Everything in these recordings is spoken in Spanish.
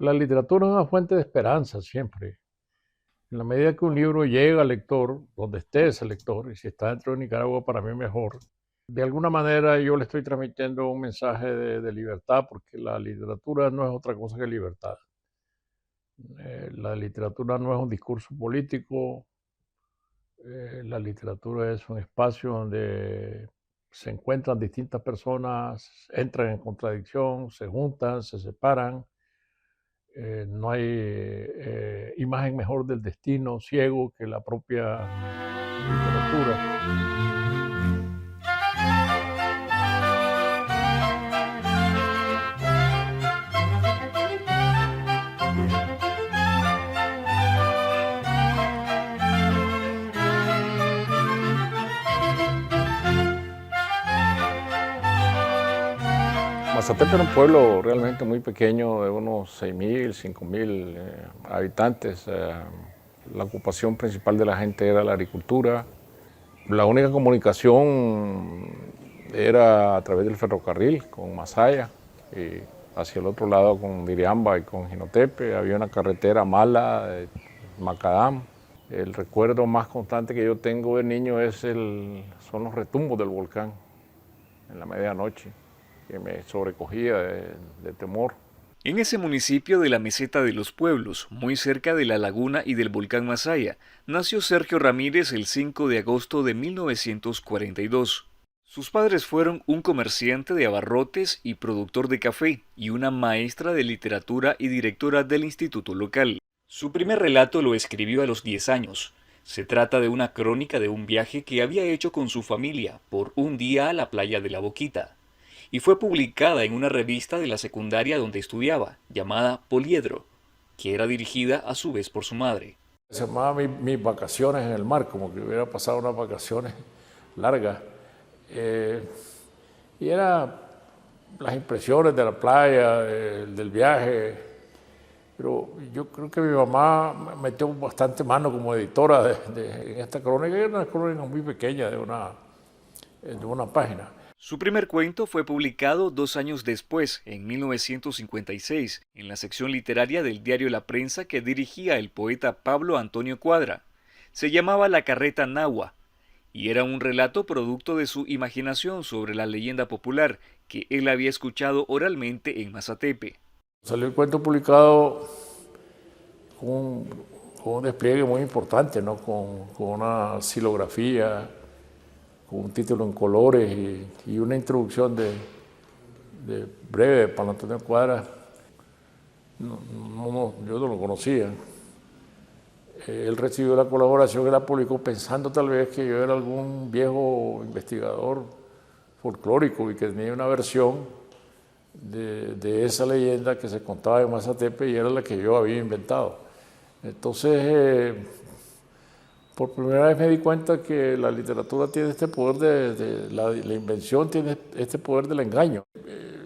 La literatura es una fuente de esperanza siempre. En la medida que un libro llega al lector, donde esté ese lector, y si está dentro de Nicaragua, para mí mejor, de alguna manera yo le estoy transmitiendo un mensaje de libertad, porque la literatura no es otra cosa que libertad. La literatura no es un discurso político, la literatura es un espacio donde se encuentran distintas personas, entran en contradicción, se juntan, se separan. No hay imagen mejor del destino ciego que la propia literatura. Mazatepe era un pueblo realmente muy pequeño, de unos 6.000, 5.000 habitantes. La ocupación principal de la gente era la agricultura. La única comunicación era a través del ferrocarril con Masaya y hacia el otro lado con Diriamba y con Jinotepe. Había una carretera mala, Macadam. El recuerdo más constante que yo tengo de niño son los retumbos del volcán en la medianoche, que me sobrecogía de temor. En ese municipio de la Meseta de los Pueblos, muy cerca de la laguna y del volcán Masaya, nació Sergio Ramírez el 5 de agosto de 1942. Sus padres fueron un comerciante de abarrotes y productor de café, y una maestra de literatura y directora del instituto local. Su primer relato lo escribió a los 10 años. Se trata de una crónica de un viaje que había hecho con su familia por un día a la playa de La Boquita, y fue publicada en una revista de la secundaria donde estudiaba, llamada Poliedro, que era dirigida a su vez por su madre. Se llamaba Mis vacaciones en el mar, como que hubiera pasado unas vacaciones largas. Y era las impresiones de la playa, del viaje. Pero yo creo que mi mamá metió bastante mano como editora en esta crónica, que era una crónica muy pequeña de una página. Su primer cuento fue publicado 2 años después, en 1956, en la sección literaria del diario La Prensa que dirigía el poeta Pablo Antonio Cuadra. Se llamaba La Carreta Nahua, y era un relato producto de su imaginación sobre la leyenda popular que él había escuchado oralmente en Mazatepe. Salió el cuento publicado con un, con un despliegue muy importante, ¿no? Con una silografía, con un título en colores y una introducción de breve de Pablo Antonio Cuadra. Yo no lo conocía. Él recibió la colaboración y la publicó pensando tal vez que yo era algún viejo investigador folclórico y que tenía una versión de esa leyenda que se contaba en Mazatepe y era la que yo había inventado. Entonces, por primera vez me di cuenta que la literatura tiene este poder la invención tiene este poder del engaño.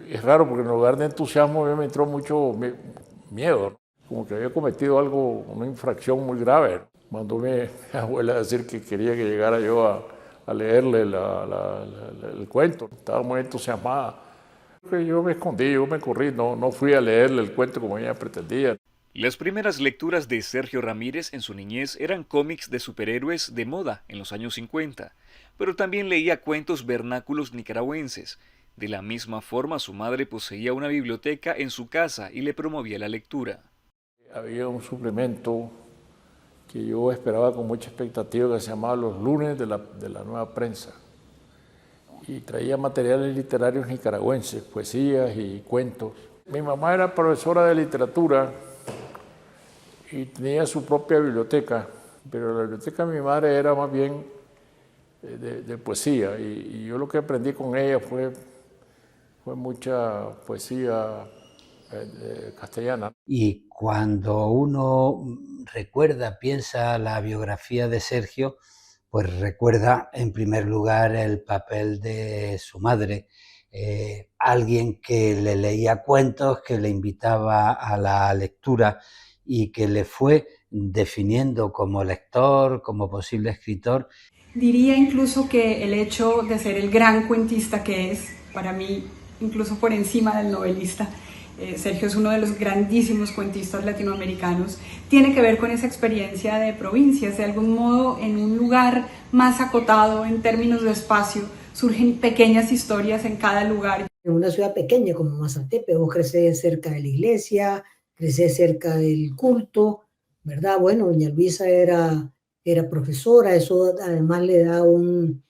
Es raro porque en lugar de entusiasmo a mí me entró mucho miedo, ¿no? Como que había cometido algo, una infracción muy grave. Mandó mi abuela a decir que quería que llegara yo a leerle el cuento. Estaba muy entusiasmada. Yo me escondí, yo me corrí, no fui a leerle el cuento como ella pretendía. Las primeras lecturas de Sergio Ramírez en su niñez eran cómics de superhéroes de moda en los años 50, pero también leía cuentos vernáculos nicaragüenses. De la misma forma, su madre poseía una biblioteca en su casa y le promovía la lectura. Había un suplemento que yo esperaba con mucha expectativa que se llamaba Los Lunes de la Nueva Prensa y traía materiales literarios nicaragüenses, poesías y cuentos. Mi mamá era profesora de literatura y tenía su propia biblioteca, pero la biblioteca de mi madre era más bien de poesía y yo lo que aprendí con ella fue mucha poesía castellana. Y cuando uno recuerda, piensa la biografía de Sergio, pues recuerda en primer lugar el papel de su madre, alguien que le leía cuentos, que le invitaba a la lectura y que le fue definiendo como lector, como posible escritor. Diría incluso que el hecho de ser el gran cuentista que es, para mí, incluso por encima del novelista, Sergio es uno de los grandísimos cuentistas latinoamericanos, tiene que ver con esa experiencia de provincias. De algún modo, en un lugar más acotado en términos de espacio, surgen pequeñas historias en cada lugar. En una ciudad pequeña como Mazatepe, vos crecés cerca de la iglesia, crecés cerca del culto, ¿verdad? Bueno, doña Luisa era profesora, eso además le da un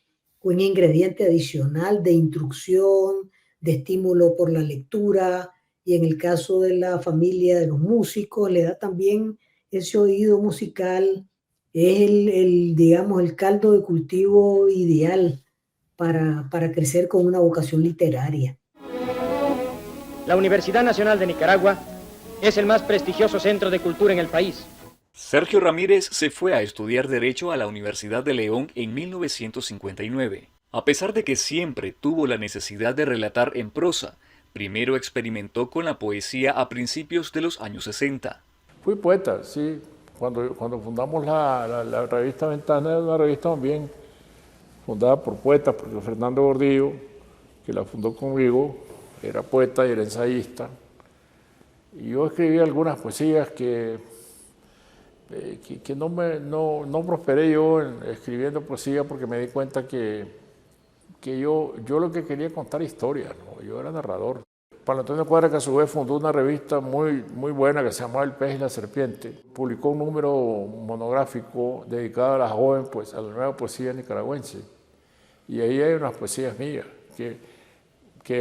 ingrediente adicional de instrucción, de estímulo por la lectura, y en el caso de la familia de los músicos, le da también ese oído musical, es digamos, el caldo de cultivo ideal para crecer con una vocación literaria. La Universidad Nacional de Nicaragua es el más prestigioso centro de cultura en el país. Sergio Ramírez se fue a estudiar Derecho a la Universidad de León en 1959. A pesar de que siempre tuvo la necesidad de relatar en prosa, primero experimentó con la poesía a principios de los años 60. Fui poeta, sí. Cuando fundamos la revista Ventana, era una revista también fundada por poetas, porque Fernando Gordillo, que la fundó conmigo, era poeta y era ensayista. Y yo escribí algunas poesías que no prosperé yo escribiendo poesía, porque me di cuenta que yo lo que quería contar historias, ¿no? Yo era narrador. Pablo Antonio Cuadra, que a su vez fundó una revista muy buena que se llamaba El Pez y la Serpiente, publicó un número monográfico dedicado a la joven, pues, a la nueva poesía nicaragüense. Y ahí hay unas poesías mías que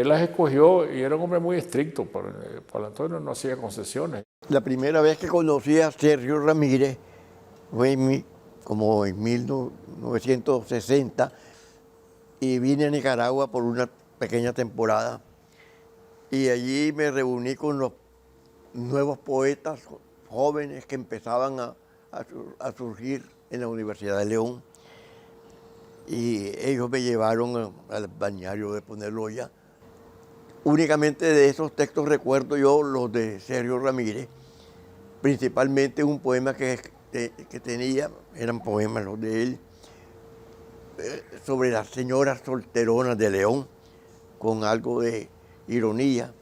él las escogió, y era un hombre muy estricto. Pablo Antonio no hacía concesiones. La primera vez que conocí a Sergio Ramírez fue como en 1960, y vine a Nicaragua por una pequeña temporada, y allí me reuní con los nuevos poetas jóvenes que empezaban a surgir en la Universidad de León, y ellos me llevaron al balneario de Poneloya. Únicamente de esos textos recuerdo yo los de Sergio Ramírez, principalmente un poema que tenía, eran poemas los de él, sobre las señoras solteronas de León, con algo de ironía.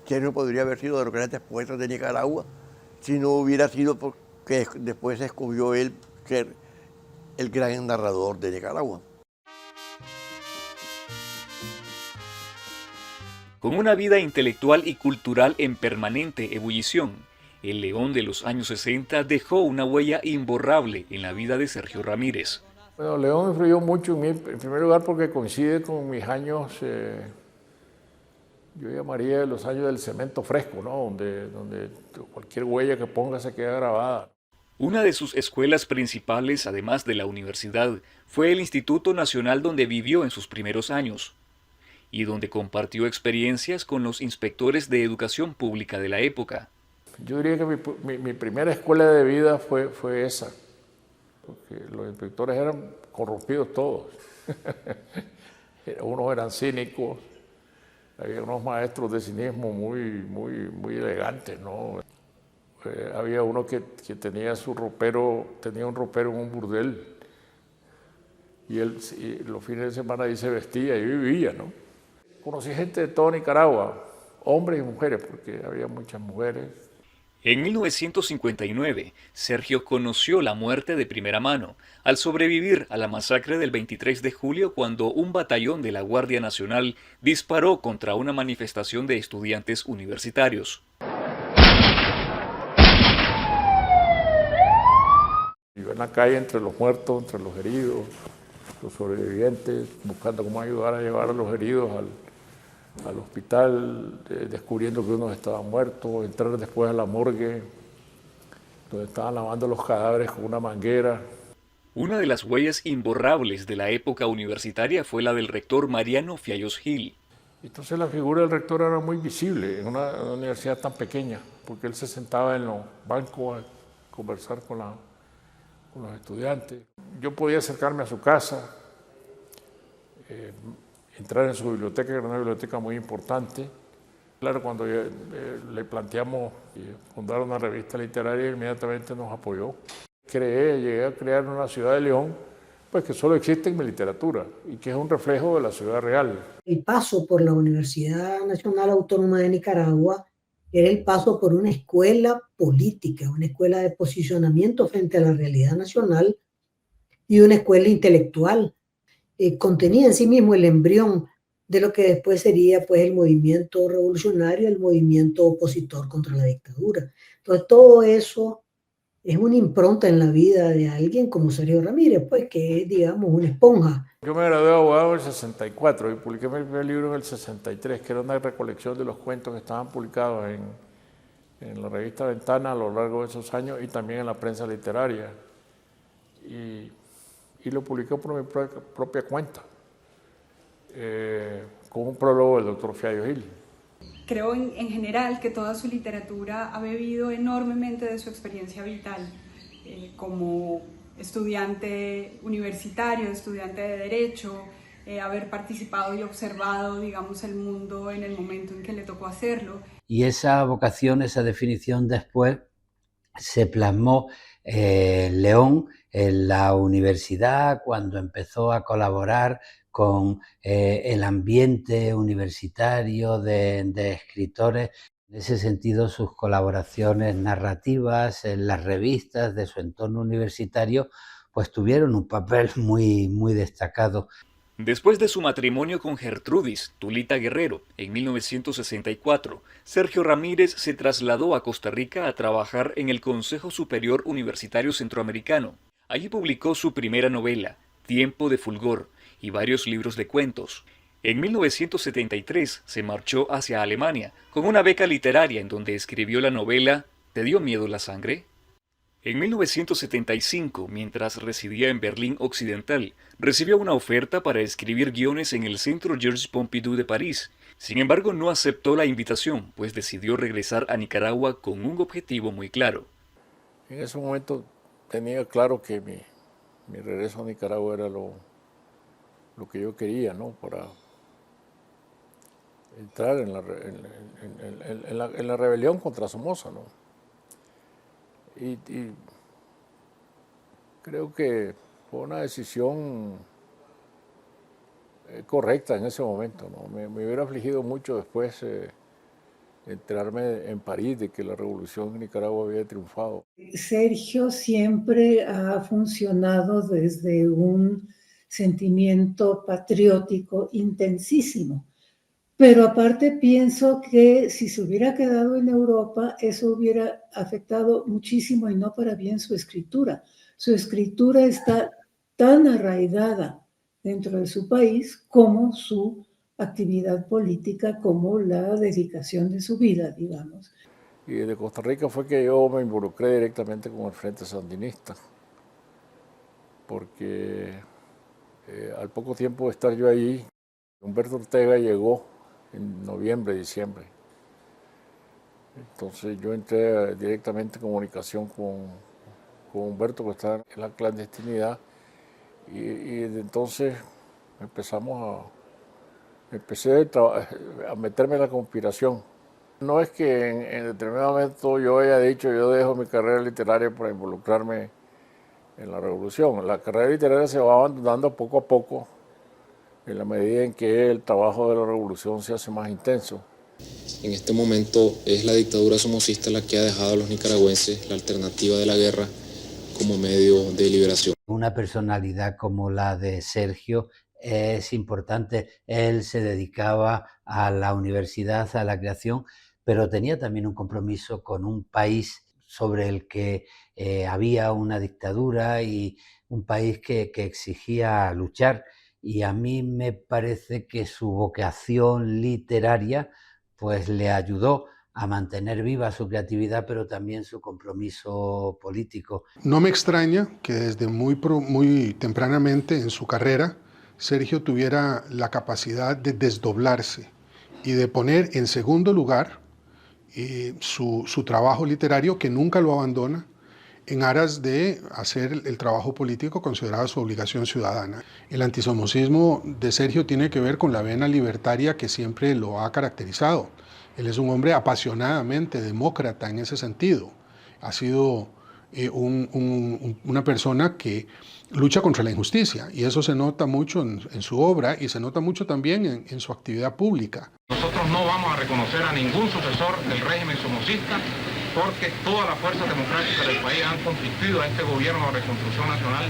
Sergio podría haber sido de los grandes poetas de Nicaragua si no hubiera sido porque después escogió él ser el gran narrador de Nicaragua. Con una vida intelectual y cultural en permanente ebullición, el León de los años 60 dejó una huella imborrable en la vida de Sergio Ramírez. Bueno, León influyó mucho en mí, en primer lugar porque coincide con mis años, yo llamaría los años del cemento fresco, ¿no? Donde cualquier huella que ponga se queda grabada. Una de sus escuelas principales, además de la universidad, fue el Instituto Nacional, donde vivió en sus primeros años y donde compartió experiencias con los inspectores de educación pública de la época. Yo diría que mi primera escuela de vida fue esa, porque los inspectores eran corrompidos todos. Unos eran cínicos, había unos maestros de cinismo muy elegantes, ¿no? Había uno que tenía un ropero en un burdel, y él los fines de semana ahí se vestía y vivía, ¿no? Conocí gente de toda Nicaragua, hombres y mujeres, porque había muchas mujeres. En 1959, Sergio conoció la muerte de primera mano al sobrevivir a la masacre del 23 de julio, cuando un batallón de la Guardia Nacional disparó contra una manifestación de estudiantes universitarios. Yo en la calle, entre los muertos, entre los heridos, los sobrevivientes, buscando cómo ayudar a llevar a los heridos al hospital, descubriendo que unos estaban muertos, entrar después a la morgue, donde estaban lavando los cadáveres con una manguera. Una de las huellas imborrables de la época universitaria fue la del rector Mariano Fiallos Gil. Entonces la figura del rector era muy visible en una universidad tan pequeña, porque él se sentaba en los bancos a conversar con los estudiantes. Yo podía acercarme a su casa, entrar en su biblioteca, que era una biblioteca muy importante. Claro, cuando le planteamos fundar una revista literaria, inmediatamente nos apoyó. Llegué a crear una ciudad de León, pues que solo existe en mi literatura y que es un reflejo de la ciudad real. El paso por la Universidad Nacional Autónoma de Nicaragua era el paso por una escuela política, una escuela de posicionamiento frente a la realidad nacional y una escuela intelectual. Contenía en sí mismo el embrión de lo que después sería pues el movimiento revolucionario, el movimiento opositor contra la dictadura. Entonces todo eso es una impronta en la vida de alguien como Sergio Ramírez, pues que es, digamos, una esponja. Yo me gradué de abogado en el 64 y publiqué mi primer libro en el 63, que era una recolección de los cuentos que estaban publicados en la revista Ventana a lo largo de esos años y también en la prensa literaria. Y lo publiqué por mi propia cuenta, con un prólogo del doctor Fiallo Gil. Creo en general que toda su literatura ha bebido enormemente de su experiencia vital como estudiante universitario, estudiante de Derecho, haber participado y observado, digamos, el mundo en el momento en que le tocó hacerlo. Y esa vocación, esa definición después se plasmó León en la universidad cuando empezó a colaborar con el ambiente universitario de escritores. En ese sentido, sus colaboraciones narrativas en las revistas de su entorno universitario pues tuvieron un papel muy destacado. Después de su matrimonio con Gertrudis Tulita Guerrero en 1964, Sergio Ramírez se trasladó a Costa Rica a trabajar en el Consejo Superior Universitario Centroamericano. Allí publicó su primera novela, Tiempo de Fulgor, y varios libros de cuentos. En 1973 se marchó hacia Alemania con una beca literaria en donde escribió la novela ¿Te dio miedo la sangre? En 1975, mientras residía en Berlín Occidental, recibió una oferta para escribir guiones en el Centro Georges Pompidou de París. Sin embargo, no aceptó la invitación, pues decidió regresar a Nicaragua con un objetivo muy claro. En ese momento tenía claro que mi regreso a Nicaragua era lo que yo quería, ¿no? Para entrar en la rebelión contra Somoza, ¿no? Y creo que fue una decisión correcta en ese momento, ¿no? Me hubiera afligido mucho después enterarme en París de que la revolución en Nicaragua había triunfado. Sergio siempre ha funcionado desde un sentimiento patriótico intensísimo. Pero aparte pienso que si se hubiera quedado en Europa, eso hubiera afectado muchísimo y no para bien su escritura. Su escritura está tan arraigada dentro de su país como su actividad política, como la dedicación de su vida, digamos. Y de Costa Rica fue que yo me involucré directamente con el Frente Sandinista, porque al poco tiempo de estar yo allí, Humberto Ortega llegó en noviembre, diciembre. Entonces yo entré directamente en comunicación con Humberto, que estaba en la clandestinidad, y desde entonces empecé a meterme en la conspiración. No es que en determinado momento yo haya dicho yo dejo mi carrera literaria para involucrarme en la revolución. La carrera literaria se va abandonando poco a poco en la medida en que el trabajo de la revolución se hace más intenso. En este momento es la dictadura somocista la que ha dejado a los nicaragüenses la alternativa de la guerra como medio de liberación. Una personalidad como la de Sergio es importante. Él se dedicaba a la universidad, a la creación, pero tenía también un compromiso con un país sobre el que había una dictadura y un país que exigía luchar. Y a mí me parece que su vocación literaria pues le ayudó a mantener viva su creatividad, pero también su compromiso político. No me extraña que desde muy tempranamente en su carrera Sergio tuviera la capacidad de desdoblarse y de poner en segundo lugar su trabajo literario, que nunca lo abandona, en aras de hacer el trabajo político considerado su obligación ciudadana. El antisomocismo de Sergio tiene que ver con la vena libertaria que siempre lo ha caracterizado. Él es un hombre apasionadamente demócrata en ese sentido. Ha sido una persona que lucha contra la injusticia, y eso se nota mucho en su obra y se nota mucho también en su actividad pública. Nosotros no vamos a reconocer a ningún sucesor del régimen somocista porque todas las fuerzas democráticas del país han constituido a este gobierno de reconstrucción nacional,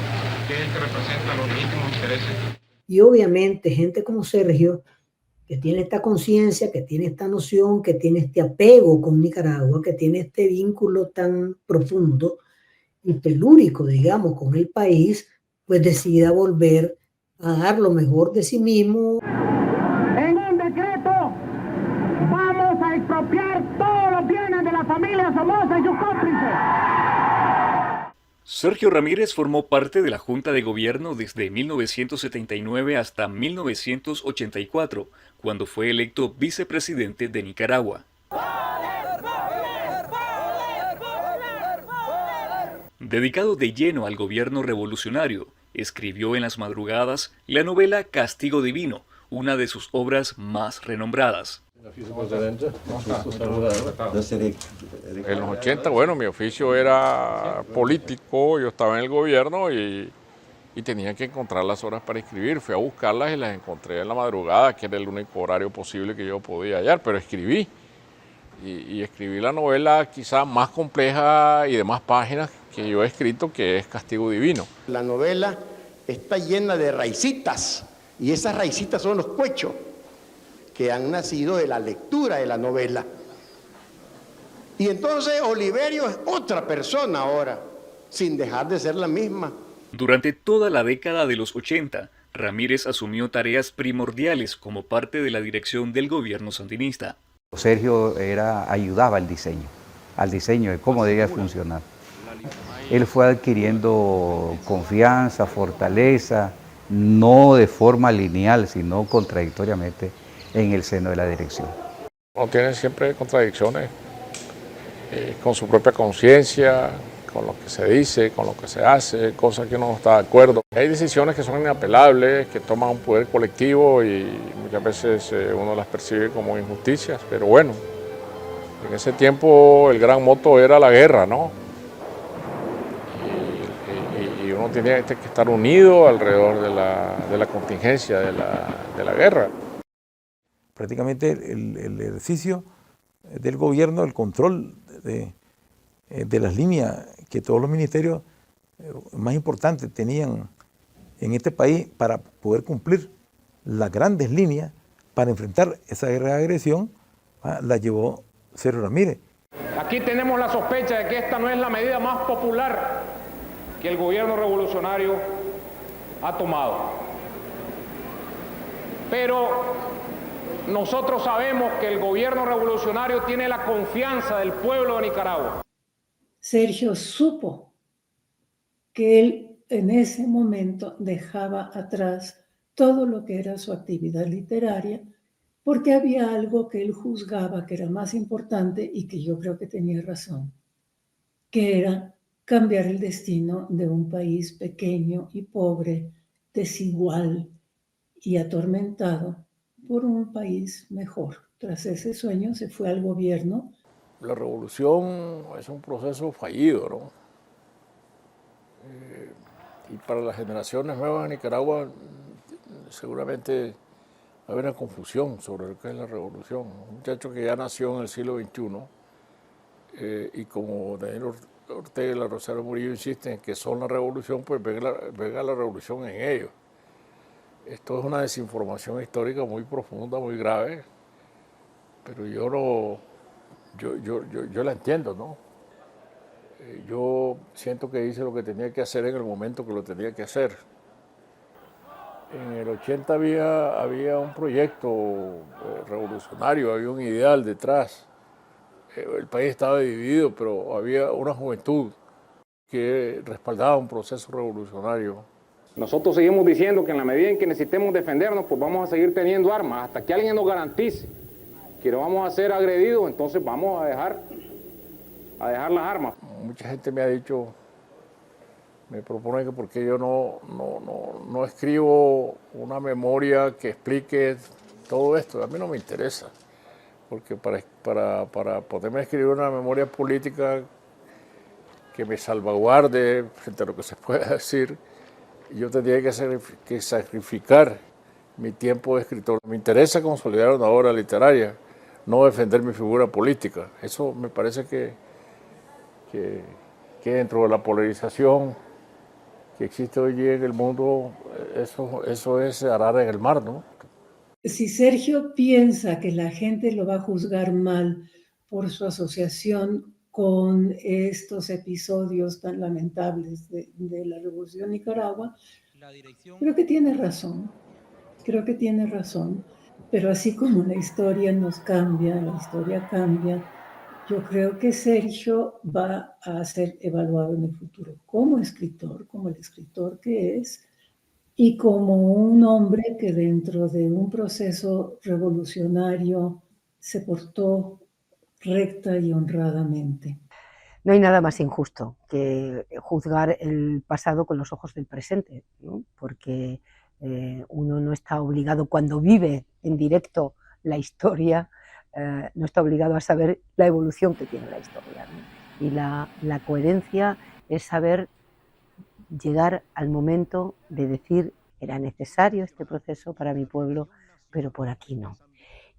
que es el que representa los legítimos intereses. Y obviamente gente como Sergio, que tiene esta conciencia, que tiene esta noción, que tiene este apego con Nicaragua, que tiene este vínculo tan profundo y telúrico, digamos, con el país, pues decida volver a dar lo mejor de sí mismo. En un decreto vamos a expropiar todos los bienes de la familia Somoza y sus cómplices. Sergio Ramírez formó parte de la Junta de Gobierno desde 1979 hasta 1984, cuando fue electo vicepresidente de Nicaragua. Dedicado de lleno al gobierno revolucionario, escribió en las madrugadas la novela Castigo Divino, una de sus obras más renombradas. En los 80, bueno, mi oficio era político, yo estaba en el gobierno y tenía que encontrar las horas para escribir. Fui a buscarlas y las encontré en la madrugada, que era el único horario posible que yo podía hallar, pero escribí. Y escribí la novela quizá más compleja y de más páginas que yo he escrito, que es Castigo Divino. La novela está llena de raicitas, y esas raicitas son los cuechos que han nacido de la lectura de la novela. Y entonces Oliverio es otra persona ahora, sin dejar de ser la misma. Durante toda la década de los 80, Ramírez asumió tareas primordiales como parte de la dirección del gobierno sandinista. Sergio ayudaba al diseño de cómo debía funcionar. Él fue adquiriendo confianza, fortaleza, no de forma lineal, sino contradictoriamente en el seno de la dirección. Uno tiene siempre contradicciones con su propia conciencia, con lo que se dice, con lo que se hace, cosas que uno no está de acuerdo. Hay decisiones que son inapelables, que toman un poder colectivo y muchas veces uno las percibe como injusticias, pero bueno, en ese tiempo el gran moto era la guerra, ¿no? Y uno tenía que estar unido alrededor de la contingencia de la guerra. Prácticamente el ejercicio del gobierno, el control de las líneas que todos los ministerios más importantes tenían en este país para poder cumplir las grandes líneas para enfrentar esa guerra de agresión, la llevó Sergio Ramírez. Aquí tenemos la sospecha de que esta no es la medida más popular que el gobierno revolucionario ha tomado. Pero nosotros sabemos que el gobierno revolucionario tiene la confianza del pueblo de Nicaragua. Sergio supo que él en ese momento dejaba atrás todo lo que era su actividad literaria, porque había algo que él juzgaba que era más importante y que yo creo que tenía razón, que era cambiar el destino de un país pequeño y pobre, desigual y atormentado por un país mejor. Tras ese sueño se fue al gobierno. La revolución es un proceso fallido, ¿no? Y para las generaciones nuevas de Nicaragua seguramente va a haber una confusión sobre lo que es la revolución. Un muchacho que ya nació en el siglo XXI y como Daniel Ortega y la Rosario Murillo insisten en que son la revolución, pues venga la revolución en ellos. Esto es una desinformación histórica muy profunda, muy grave, pero yo la entiendo, ¿no? Yo siento que hice lo que tenía que hacer en el momento que lo tenía que hacer. En el 80 había un proyecto revolucionario, había un ideal detrás. El país estaba dividido, pero había una juventud que respaldaba un proceso revolucionario. Nosotros seguimos diciendo que en la medida en que necesitemos defendernos, pues vamos a seguir teniendo armas hasta que alguien nos garantice que no vamos a ser agredidos, entonces vamos a dejar las armas. Mucha gente me ha dicho, me propone que porque yo no escribo una memoria que explique todo esto. A mí no me interesa, porque para poderme escribir una memoria política que me salvaguarde frente a lo que se pueda decir. Yo tendría que sacrificar mi tiempo de escritor. Me interesa consolidar una obra literaria, no defender mi figura política. Eso me parece que dentro de la polarización que existe hoy día en el mundo, eso es arara en el mar, ¿no? Si Sergio piensa que la gente lo va a juzgar mal por su asociación con estos episodios tan lamentables de la Revolución de Nicaragua, creo que tiene razón. Creo que tiene razón. Pero así como la historia nos cambia, la historia cambia, yo creo que Sergio va a ser evaluado en el futuro como escritor, como el escritor que es, y como un hombre que dentro de un proceso revolucionario se portó recta y honradamente. No hay nada más injusto que juzgar el pasado con los ojos del presente, ¿no? Porque uno no está obligado, cuando vive en directo la historia, no está obligado a saber la evolución que tiene la historia, ¿no? Y la coherencia es saber llegar al momento de decir, era necesario este proceso para mi pueblo, pero por aquí no.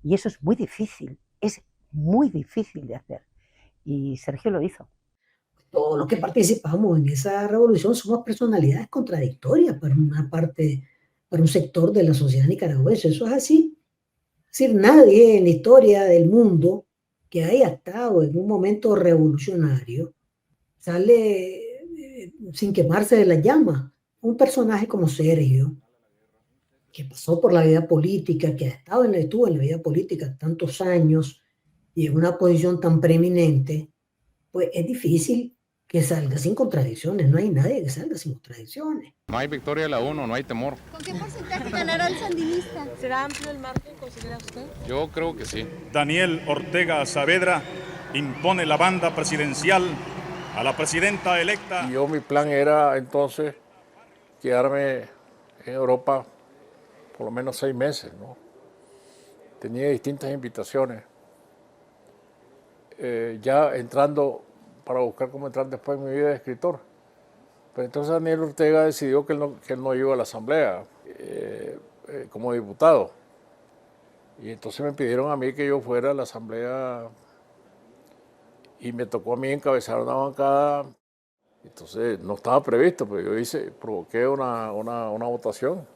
Y eso es muy difícil de hacer. Y Sergio lo hizo. Todos los que participamos en esa revolución somos personalidades contradictorias para una parte, para un sector de la sociedad nicaragüense. Eso es así. Es decir, nadie en la historia del mundo que haya estado en un momento revolucionario sale sin quemarse de la llama. Un personaje como Sergio, que pasó por la vida política, que estuvo en la vida política tantos años y en una posición tan preeminente, pues es difícil que salga sin contradicciones. No hay nadie que salga sin contradicciones. No hay victoria de la UNO, no hay temor. ¿Con qué porcentaje ganará el sandinista? ¿Será amplio el margen, considera usted? Yo creo que sí. Daniel Ortega Saavedra impone la banda presidencial a la presidenta electa. Y mi plan era entonces quedarme en Europa por lo menos 6 meses, ¿no? Tenía distintas invitaciones. Ya entrando para buscar cómo entrar después en mi vida de escritor. Pero entonces Daniel Ortega decidió que él no iba a la asamblea como diputado. Y entonces me pidieron a mí que yo fuera a la asamblea y me tocó a mí encabezar una bancada. Entonces no estaba previsto, pero yo provoqué una votación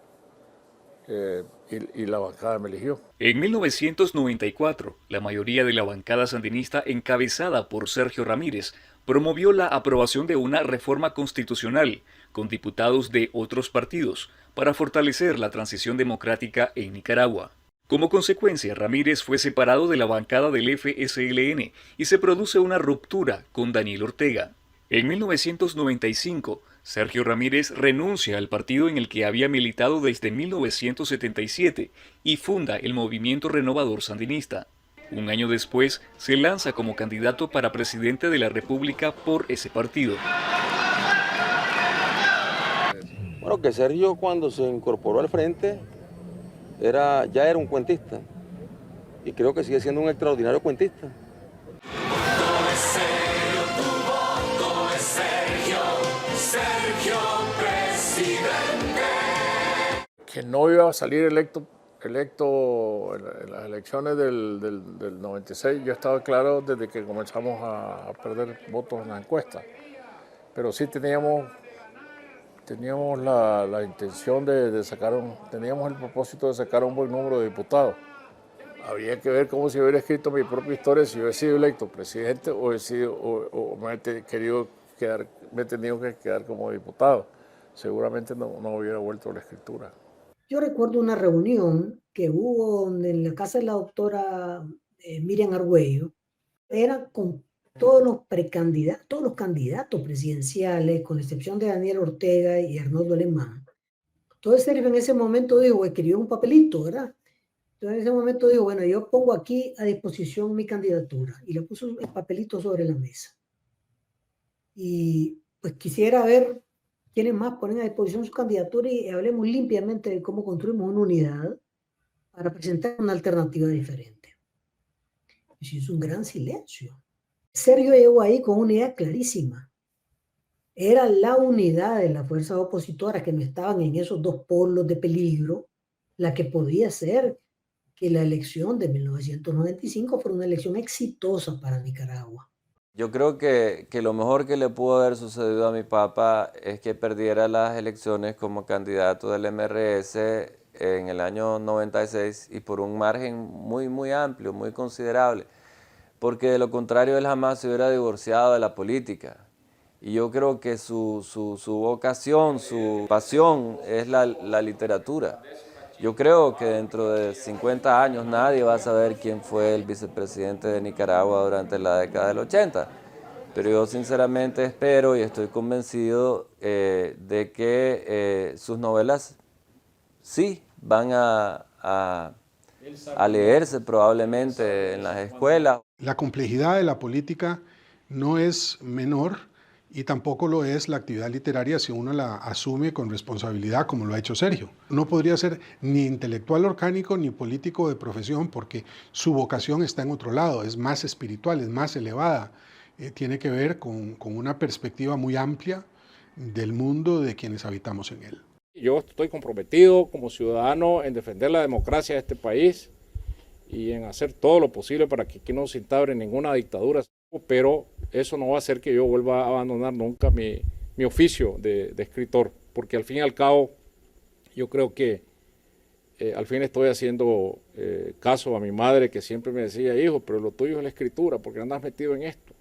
y la bancada me eligió. En 1994, la mayoría de la bancada sandinista encabezada por Sergio Ramírez promovió la aprobación de una reforma constitucional con diputados de otros partidos para fortalecer la transición democrática en Nicaragua. Como consecuencia, Ramírez fue separado de la bancada del FSLN y se produce una ruptura con Daniel Ortega. En 1995, Sergio Ramírez renuncia al partido en el que había militado desde 1977 y funda el Movimiento Renovador Sandinista. Un año después, se lanza como candidato para presidente de la República por ese partido. Bueno, que Sergio cuando se incorporó al frente ya era un cuentista y creo que sigue siendo un extraordinario cuentista. Que no iba a salir electo en las elecciones del 96, yo estaba claro desde que comenzamos a perder votos en la encuesta. Pero sí teníamos la intención teníamos el propósito de sacar un buen número de diputados. Había que ver cómo se hubiera escrito mi propia historia si yo he sido electo presidente o me he tenido que quedar como diputado. Seguramente no hubiera vuelto a la escritura. Yo recuerdo una reunión que hubo en la casa de la doctora Miriam Argüello. Era con todos los candidatos presidenciales, con excepción de Daniel Ortega y Arnoldo Alemán. Entonces Sergio en ese momento escribió un papelito, ¿verdad? Entonces en ese momento dijo, bueno, yo pongo aquí a disposición mi candidatura. Y le puso el papelito sobre la mesa. Y pues quisiera ver quiénes más ponen a disposición su candidatura y hablemos limpiamente de cómo construimos una unidad para presentar una alternativa diferente. Y se hizo un gran silencio. Sergio llegó ahí con una idea clarísima. era la unidad de las fuerzas opositoras que no estaban en esos dos polos de peligro, la que podía hacer que la elección de 1995 fuera una elección exitosa para Nicaragua. Yo creo que lo mejor que le pudo haber sucedido a mi papá es que perdiera las elecciones como candidato del MRS en el año 96 y por un margen muy amplio, muy considerable, porque de lo contrario él jamás se hubiera divorciado de la política. Y yo creo que su vocación, su pasión es la literatura. Yo creo que dentro de 50 años nadie va a saber quién fue el vicepresidente de Nicaragua durante la década del 80. Pero yo sinceramente espero y estoy convencido de que sus novelas sí van a leerse probablemente en las escuelas. La complejidad de la política no es menor y tampoco lo es la actividad literaria si uno la asume con responsabilidad como lo ha hecho Sergio. No podría ser ni intelectual orgánico ni político de profesión porque su vocación está en otro lado, es más espiritual, es más elevada, tiene que ver con una perspectiva muy amplia del mundo de quienes habitamos en él. Yo estoy comprometido como ciudadano en defender la democracia de este país y en hacer todo lo posible para que aquí no se instaure ninguna dictadura, pero eso no va a hacer que yo vuelva a abandonar nunca mi oficio de escritor, porque al fin y al cabo yo creo que al fin estoy haciendo caso a mi madre que siempre me decía, hijo, pero lo tuyo es la escritura, porque andas metido en esto.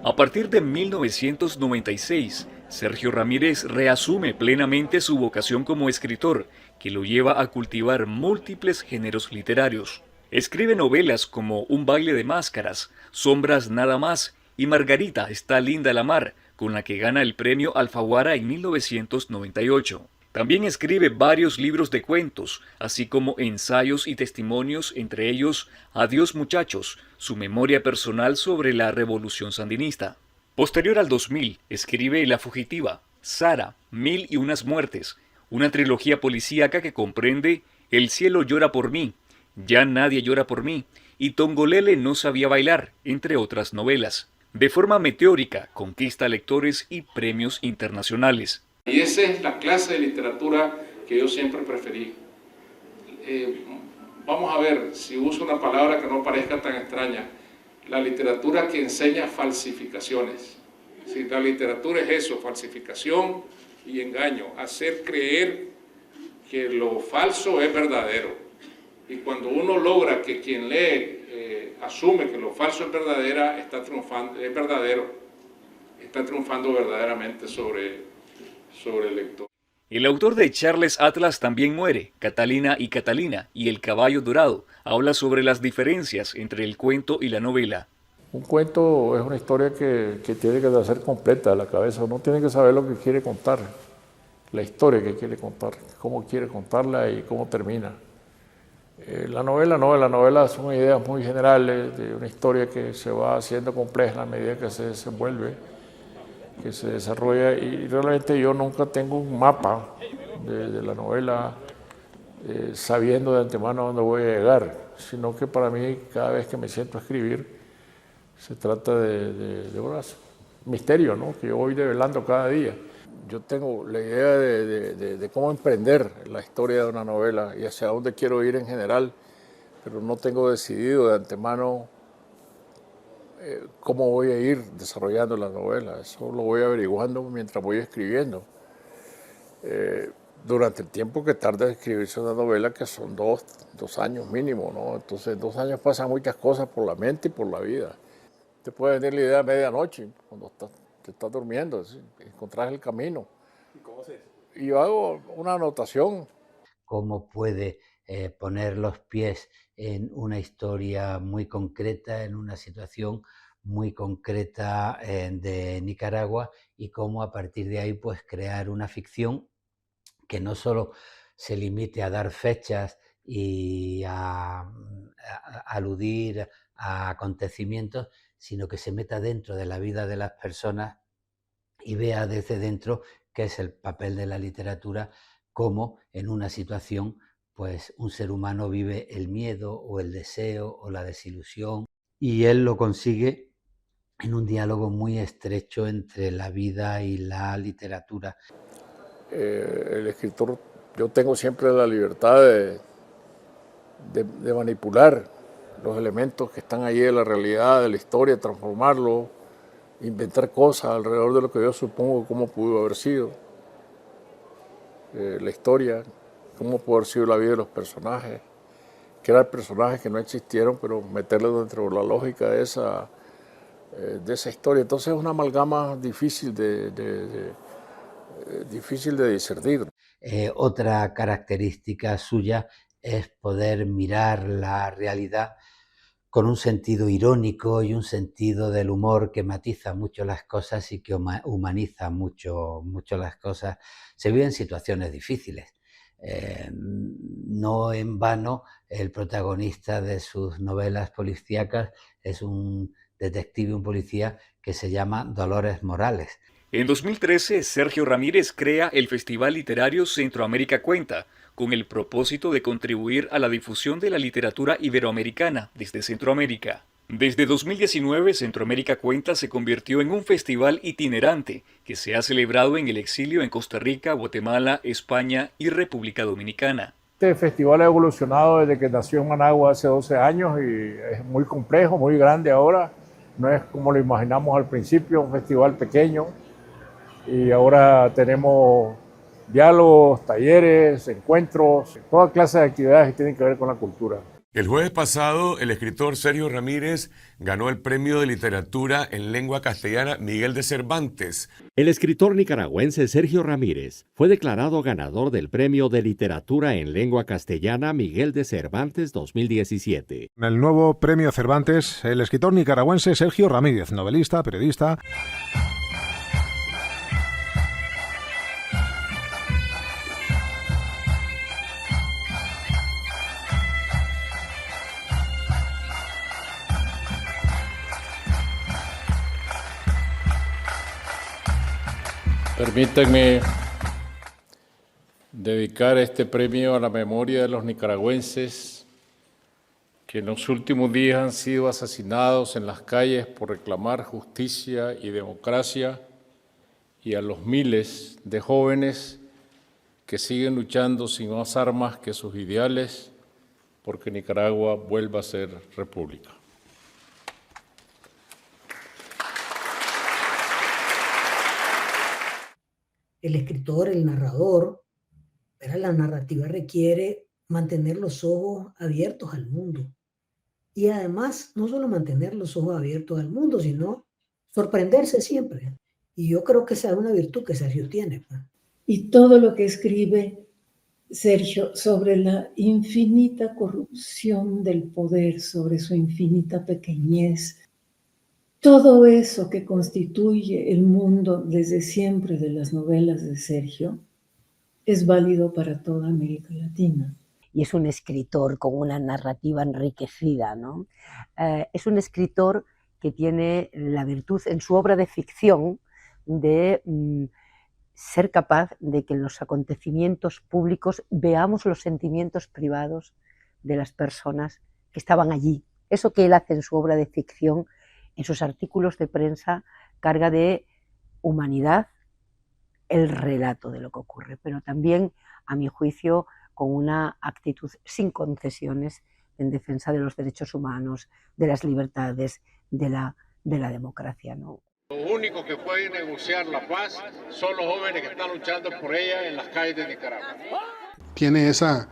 A partir de 1996, Sergio Ramírez reasume plenamente su vocación como escritor, que lo lleva a cultivar múltiples géneros literarios. Escribe novelas como Un baile de máscaras, Sombras nada más y Margarita está linda la mar, con la que gana el premio Alfaguara en 1998. También escribe varios libros de cuentos, así como ensayos y testimonios, entre ellos Adiós muchachos, su memoria personal sobre la revolución sandinista. Posterior al 2000, escribe La fugitiva, Sara, Mil y unas muertes, una trilogía policíaca que comprende El cielo llora por mí, Ya nadie llora por mí y Tongolele no sabía bailar, entre otras novelas. De forma meteórica, conquista lectores y premios internacionales. Y esa es la clase de literatura que yo siempre preferí. Vamos a ver si uso una palabra que no parezca tan extraña. La literatura que enseña falsificaciones. Si la literatura es eso, falsificación y engaño, hacer creer que lo falso es verdadero. Y cuando uno logra que quien lee asume que lo falso es verdadero, está triunfando verdaderamente sobre el lector. El autor de Charles Atlas también muere, Catalina y Catalina y El caballo dorado, habla sobre las diferencias entre el cuento y la novela. Un cuento es una historia que tiene que ser completa de la cabeza, uno tiene que saber lo que quiere contar, la historia que quiere contar, cómo quiere contarla y cómo termina. La novela no, la novela son ideas muy generales de una historia que se va haciendo compleja a medida que se desenvuelve, que se desarrolla, y realmente yo nunca tengo un mapa de la novela sabiendo de antemano a dónde voy a llegar, sino que para mí cada vez que me siento a escribir se trata de un misterio, ¿no?, que yo voy develando cada día. Yo tengo la idea de cómo emprender la historia de una novela y hacia dónde quiero ir en general, pero no tengo decidido de antemano cómo voy a ir desarrollando la novela. Eso lo voy averiguando mientras voy escribiendo. Durante el tiempo que tarda en escribirse una novela, que son dos años mínimo, ¿no? Entonces en 2 años pasan muchas cosas por la mente y por la vida. Te puede venir la idea a medianoche, cuando te estás durmiendo, ¿sí? Encontrás el camino. ¿Y cómo es eso? Y yo hago una anotación. ¿Cómo puede poner los pies en una historia muy concreta, en una situación muy concreta de Nicaragua, y cómo a partir de ahí pues crear una ficción que no solo se limite a dar fechas y a aludir a acontecimientos, sino que se meta dentro de la vida de las personas y vea desde dentro qué es el papel de la literatura, cómo en una situación pues un ser humano vive el miedo o el deseo o la desilusión, y él lo consigue en un diálogo muy estrecho entre la vida y la literatura. El escritor, yo tengo siempre la libertad de manipular los elementos que están ahí de la realidad, de la historia, transformarlo, inventar cosas alrededor de lo que yo supongo cómo pudo haber sido la historia, cómo pudo haber sido la vida de los personajes, crear personajes que no existieron, pero meterlos dentro de la lógica de esa historia. Entonces es una amalgama difícil de discernir. Otra característica suya es poder mirar la realidad con un sentido irónico y un sentido del humor que matiza mucho las cosas y que humaniza mucho las cosas. Se viven situaciones difíciles. No en vano, el protagonista de sus novelas policíacas es un detective, un policía que se llama Dolores Morales. En 2013, Sergio Ramírez crea el Festival Literario Centroamérica Cuenta, con el propósito de contribuir a la difusión de la literatura iberoamericana desde Centroamérica. Desde 2019, Centroamérica Cuenta se convirtió en un festival itinerante que se ha celebrado en el exilio en Costa Rica, Guatemala, España y República Dominicana. Este festival ha evolucionado desde que nació en Managua hace 12 años y es muy complejo, muy grande ahora. No es como lo imaginamos al principio, un festival pequeño. Y ahora tenemos diálogos, talleres, encuentros, toda clase de actividades que tienen que ver con la cultura. El jueves pasado, el escritor Sergio Ramírez ganó el Premio de Literatura en Lengua Castellana Miguel de Cervantes. El escritor nicaragüense Sergio Ramírez fue declarado ganador del Premio de Literatura en Lengua Castellana Miguel de Cervantes 2017. El nuevo Premio Cervantes, el escritor nicaragüense Sergio Ramírez, novelista, periodista. Permítanme dedicar este premio a la memoria de los nicaragüenses que en los últimos días han sido asesinados en las calles por reclamar justicia y democracia, y a los miles de jóvenes que siguen luchando sin más armas que sus ideales porque Nicaragua vuelva a ser república. El escritor, el narrador, pero la narrativa requiere mantener los ojos abiertos al mundo. Y además, no solo mantener los ojos abiertos al mundo, sino sorprenderse siempre. Y yo creo que esa es una virtud que Sergio tiene. Y todo lo que escribe Sergio sobre la infinita corrupción del poder, sobre su infinita pequeñez, todo eso que constituye el mundo desde siempre de las novelas de Sergio es válido para toda América Latina. Y es un escritor con una narrativa enriquecida, ¿no? Es un escritor que tiene la virtud en su obra de ficción de ser capaz de que en los acontecimientos públicos veamos los sentimientos privados de las personas que estaban allí. Eso que él hace en su obra de ficción, en sus artículos de prensa, carga de humanidad el relato de lo que ocurre, pero también, a mi juicio, con una actitud sin concesiones en defensa de los derechos humanos, de las libertades, de la democracia, ¿no? Los únicos que pueden negociar la paz son los jóvenes que están luchando por ella en las calles de Nicaragua. Tiene esa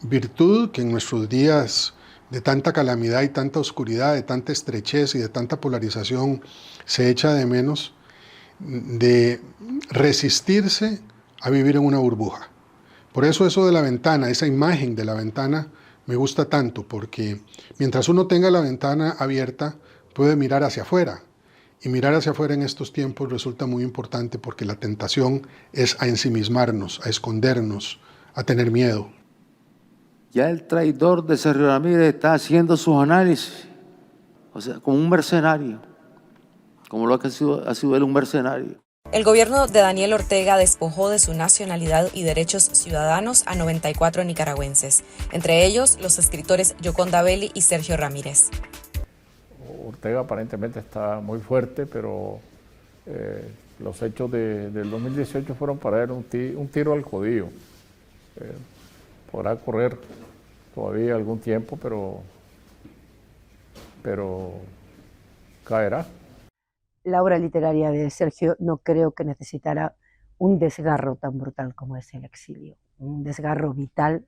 virtud que en nuestros días de tanta calamidad y tanta oscuridad, de tanta estrechez y de tanta polarización se echa de menos, de resistirse a vivir en una burbuja. Por eso de la ventana, esa imagen de la ventana me gusta tanto, porque mientras uno tenga la ventana abierta puede mirar hacia afuera, y mirar hacia afuera en estos tiempos resulta muy importante porque la tentación es a ensimismarnos, a escondernos, a tener miedo. Ya el traidor de Sergio Ramírez está haciendo sus análisis, o sea, como un mercenario, como lo que ha sido él, un mercenario. El gobierno de Daniel Ortega despojó de su nacionalidad y derechos ciudadanos a 94 nicaragüenses, entre ellos los escritores Yoconda Belli y Sergio Ramírez. Ortega aparentemente está muy fuerte, pero los hechos del 2018 fueron para él un tiro al codillo. Podrá correr todavía algún tiempo, pero caerá. La obra literaria de Sergio no creo que necesitara un desgarro tan brutal como es el exilio, un desgarro vital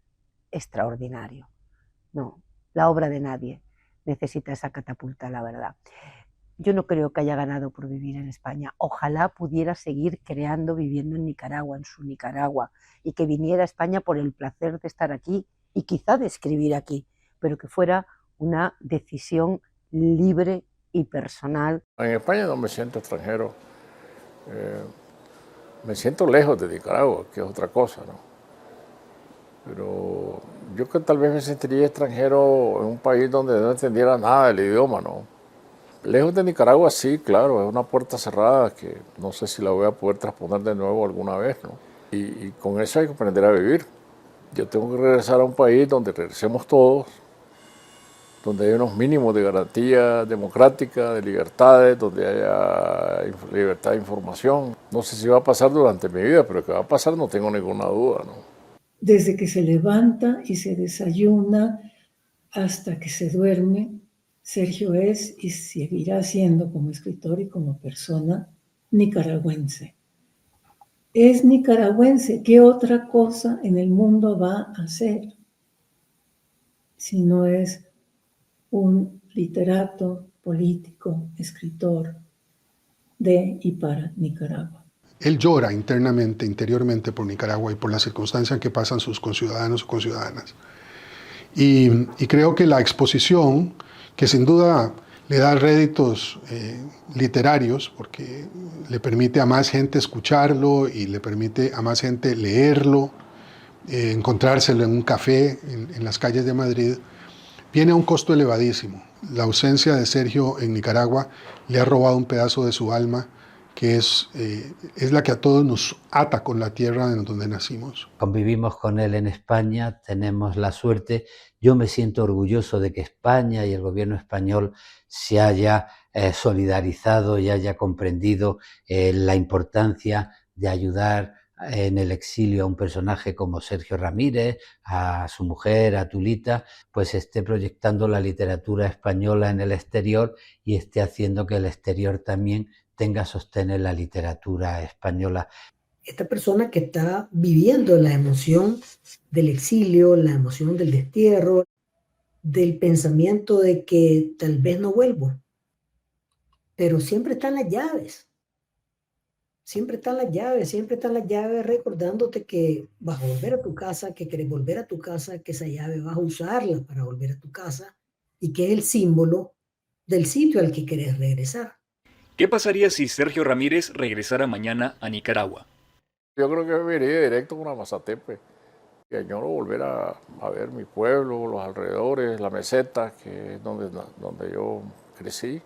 extraordinario. No, la obra de nadie necesita esa catapulta, la verdad. Yo no creo que haya ganado por vivir en España. Ojalá pudiera seguir creando, viviendo en Nicaragua, en su Nicaragua, y que viniera a España por el placer de estar aquí y quizá de escribir aquí, pero que fuera una decisión libre y personal. En España no me siento extranjero, me siento lejos de Nicaragua, que es otra cosa, ¿no? Pero yo que tal vez me sentiría extranjero en un país donde no entendiera nada del idioma, ¿no? Lejos de Nicaragua sí, claro, es una puerta cerrada que no sé si la voy a poder trasponer de nuevo alguna vez, ¿no? Y con eso hay que aprender a vivir. Yo tengo que regresar a un país donde regresemos todos, donde hay unos mínimos de garantía democrática, de libertades, donde haya libertad de información. No sé si va a pasar durante mi vida, pero que va a pasar no tengo ninguna duda, ¿no? Desde que se levanta y se desayuna hasta que se duerme, Sergio es y seguirá siendo como escritor y como persona nicaragüense. Es nicaragüense. ¿Qué otra cosa en el mundo va a ser si no es un literato, político, escritor de y para Nicaragua? Él llora internamente, interiormente por Nicaragua y por las circunstancias que pasan sus conciudadanos o conciudadanas. Y creo que la exposición, que sin duda le da réditos literarios, porque le permite a más gente escucharlo y le permite a más gente leerlo, encontrárselo en un café en las calles de Madrid, viene a un costo elevadísimo. La ausencia de Sergio en Nicaragua le ha robado un pedazo de su alma, que es la que a todos nos ata con la tierra en donde nacimos. Convivimos con él en España, tenemos la suerte. Yo me siento orgulloso de que España y el gobierno español se haya solidarizado y haya comprendido la importancia de ayudar en el exilio a un personaje como Sergio Ramírez, a su mujer, a Tulita, pues esté proyectando la literatura española en el exterior y esté haciendo que el exterior también tenga sostén en la literatura española. Esta persona que está viviendo la emoción del exilio, la emoción del destierro, del pensamiento de que tal vez no vuelvo, pero siempre están las llaves. Siempre están las llaves recordándote que vas a volver a tu casa, que quieres volver a tu casa, que esa llave vas a usarla para volver a tu casa y que es el símbolo del sitio al que quieres regresar. ¿Qué pasaría si Sergio Ramírez regresara mañana a Nicaragua? Yo creo que me iría directo con Amazatepe. Y añoro volver a ver mi pueblo, los alrededores, la meseta, que es donde yo crecí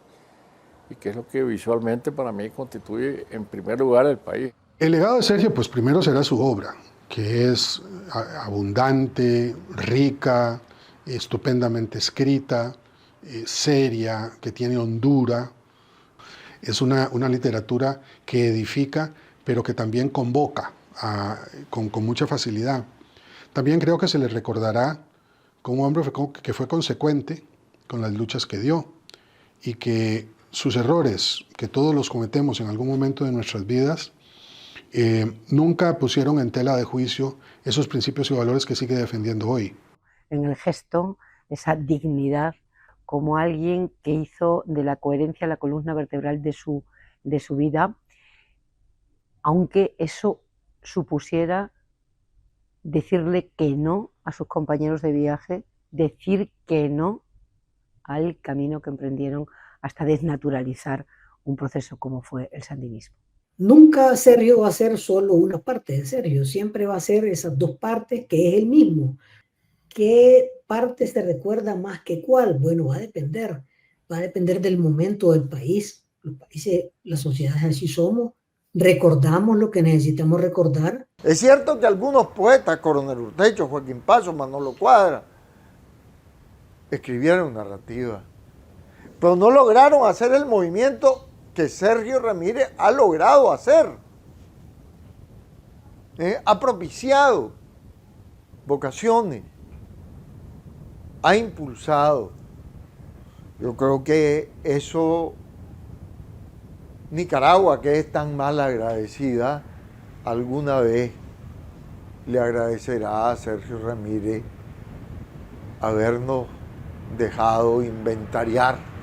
y que es lo que visualmente para mí constituye en primer lugar el país. El legado de Sergio, pues primero será su obra, que es abundante, rica, estupendamente escrita, seria, que tiene hondura. Es una literatura que edifica, pero que también convoca con mucha facilidad. También creo que se le recordará como un hombre que fue consecuente con las luchas que dio y que sus errores, que todos los cometemos en algún momento de nuestras vidas, nunca pusieron en tela de juicio esos principios y valores que sigue defendiendo hoy. En el gesto, esa dignidad, como alguien que hizo de la coherencia la columna vertebral de su vida, aunque eso supusiera decirle que no a sus compañeros de viaje, decir que no al camino que emprendieron hasta desnaturalizar un proceso como fue el sandinismo. Nunca Sergio va a ser solo una parte de Sergio, siempre va a ser esas dos partes que es el mismo. ¿Qué parte se recuerda más que cuál? Bueno, va a depender del momento del país. Los países, las sociedades así somos, recordamos lo que necesitamos recordar. Es cierto que algunos poetas, Coronel Urtecho, Joaquín Paso, Manolo Cuadra, escribieron narrativa, pero no lograron hacer el movimiento que Sergio Ramírez ha logrado hacer. Ha propiciado vocaciones, ha impulsado. Yo creo que eso, Nicaragua, que es tan mal agradecida, alguna vez le agradecerá a Sergio Ramírez habernos dejado inventariar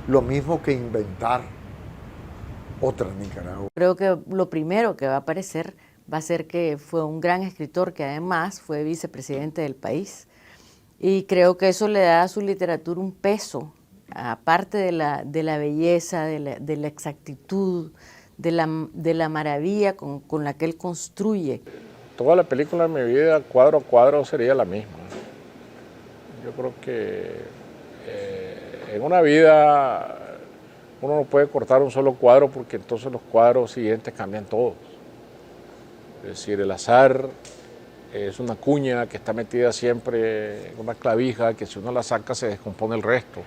lo mismo que inventar otra Nicaragua. Creo que lo primero que va a aparecer va a ser que fue un gran escritor que además fue vicepresidente del país, y creo que eso le da a su literatura un peso, aparte de la belleza, de la exactitud, de la maravilla con la que él construye. Toda la película de mi vida, cuadro a cuadro, sería la misma. Yo creo que en una vida uno no puede cortar un solo cuadro, porque entonces los cuadros siguientes cambian todos. Es decir, el azar es una cuña que está metida siempre en una clavija, que si uno la saca se descompone el resto.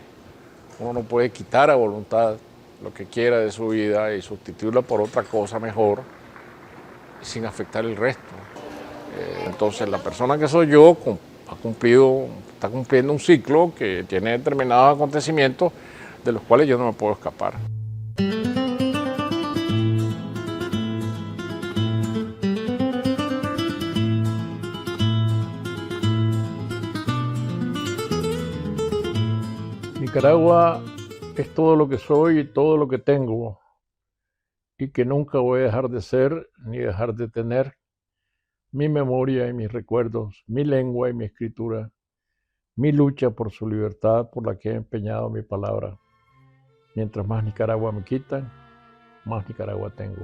Uno no puede quitar a voluntad lo que quiera de su vida y sustituirla por otra cosa mejor sin afectar el resto. Entonces la persona que soy yo está cumpliendo un ciclo que tiene determinados acontecimientos de los cuales yo no me puedo escapar. Nicaragua es todo lo que soy y todo lo que tengo, y que nunca voy a dejar de ser ni dejar de tener mi memoria y mis recuerdos, mi lengua y mi escritura, mi lucha por su libertad, por la que he empeñado mi palabra. Mientras más Nicaragua me quitan, más Nicaragua tengo.